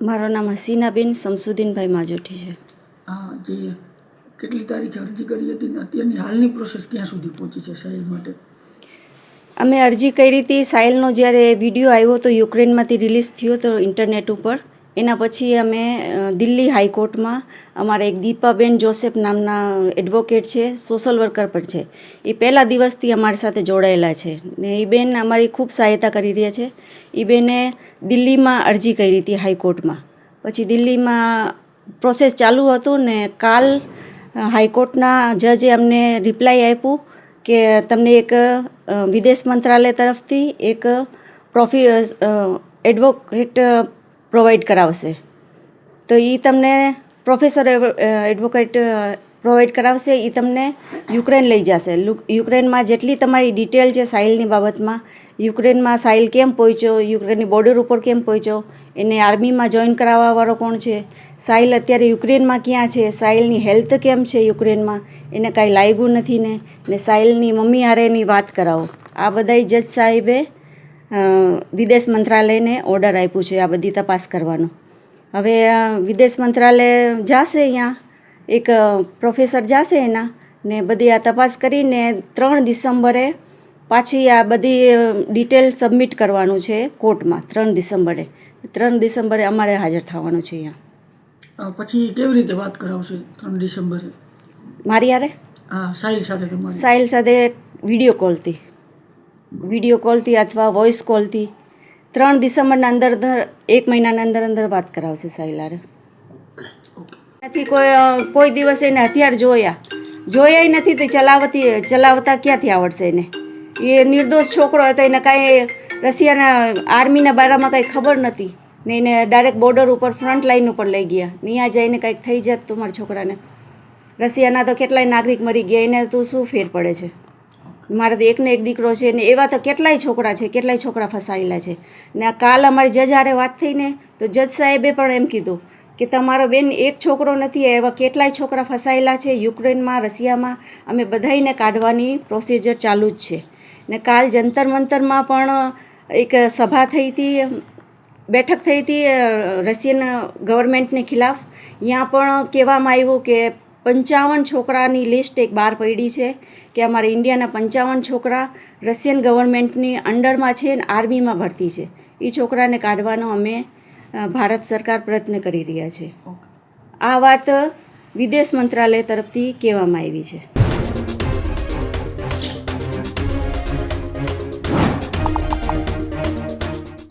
મારું નામ હસીનાબેન શમસુદ્દીનભાઈ માજોઠી છે. હા, જે કેટલી તારીખે અરજી કરી હતી ને અત્યારની હાલની પ્રોસેસ ક્યાં સુધી પહોંચી છે સાહિલ માટે? અમે અરજી કરી હતી. સાહિલનો જ્યારે વિડીયો આવ્યો તો યુક્રેનમાંથી રિલીઝ થયો તો ઇન્ટરનેટ ઉપર, એના પછી અમે દિલ્હી હાઈકોર્ટમાં અમારા એક દીપાબેન જોસેફ નામના એડવોકેટ છે, સોશિયલ વર્કર પણ છે, એ પહેલા દિવસથી અમારી સાથે જોડાયેલા છે ને એ બેન અમારી ખૂબ સહાયતા કરી રહ્યા છે. એ બેને દિલ્હીમાં અરજી કરી હતી હાઈકોર્ટમાં, પછી દિલ્હીમાં પ્રોસેસ ચાલુ હતું ને કાલ હાઈકોર્ટના જજે અમને રિપ્લાય આપ્યું કે તમને એક વિદેશ મંત્રાલય તરફથી એક એડવોકેટ પ્રોવાઈડ કરાવશે. તો એ તમને પ્રોફેસર એડવોકેટ પ્રોવાઈડ કરાવશે. એ તમને યુક્રેન લઈ જશે. યુક્રેનમાં જેટલી તમારી ડિટેલ છે સાહિલની બાબતમાં, યુક્રેનમાં સાહિલ કેમ પહોંચ્યો, યુક્રેનની બોર્ડર ઉપર કેમ પહોંચ્યો, એને આર્મીમાં જોઈન કરાવવાવાળો કોણ છે, સાહિલ અત્યારે યુક્રેનમાં ક્યાં છે, સાહિલની હેલ્થ કેમ છે યુક્રેનમાં, એને કાંઈ લાગ્યું નથી ને સાહિલની મમ્મી હારે એની વાત કરાવો. આ બધાય જજ સાહેબે વિદેશ મંત્રાલયને ઓર્ડર આપ્યું છે આ બધી તપાસ કરવાનો. હવે વિદેશ મંત્રાલય જશે, અહીંયા એક પ્રોફેસર જશે એના ને બધી આ તપાસ કરીને 3 ડિસેમ્બરે પાછી આ બધી ડિટેલ સબમિટ કરવાનું છે કોર્ટમાં. 3 ડિસેમ્બરે અમારે હાજર થવાનું છે અહીંયા. પછી કેવી રીતે વાત કરાવશે 3 ડિસેમ્બરે મારી હારે? હા, સાહિલ સાથે. સાહિલ સાથે વિડીયો કોલથી અથવા વોઇસ કોલથી 3 ડિસેમ્બરના અંદર 1 મહિનાના અંદર વાત કરાવશે સાહિલ હારે. નથી કોઈ દિવસ એને હથિયાર જોયા નથી તો ચલાવતા ક્યાંથી આવડશે એને? એ નિર્દોષ છોકરો હતો, એને કાંઈ રશિયાના આર્મીના બારામાં કાંઈ ખબર નથી ને એને ડાયરેક્ટ બોર્ડર ઉપર ફ્રન્ટ લાઈન ઉપર લઈ ગયા. ત્યાં જઈને કાંઈક થઈ જત તો મારા છોકરાને. રશિયાના તો કેટલાય નાગરિક મરી ગયા, એને તો શું ફેર પડે છે? મારે તો એકને એક દીકરો છે ને એવા તો કેટલાય છોકરા ફસાયેલા છે. ને આ કાલ અમારી જજ હારે વાત થઈને તો જજ સાહેબે પણ એમ કીધું કે તમારો બેન એક છોકરો નથી, એવા કેટલાય છોકરા ફસાયેલા છે યુક્રેનમાં, રશિયામાં. અમે બધાઈને કાઢવાની પ્રોસિજર ચાલુ જ છે. ને કાલ જંતર મંતરમાં પણ એક સભા થઈ હતી, બેઠક થઈ હતી રશિયન ગવર્મેન્ટની ખિલાફ. ત્યાં પણ કહેવામાં આવ્યું કે 55 છોકરાની લિસ્ટ એક બહાર પડી છે કે અમારા ઇન્ડિયાના 55 છોકરા રશિયન ગવર્મેન્ટની અંડરમાં છે ને આર્મીમાં ભરતી છે. એ છોકરાને કાઢવાનો અમે ભારત સરકાર પ્રયત્ન કરી રહ્યા છે. આ વાત વિદેશ મંત્રાલય તરફથી કહેવામાં આવી છે.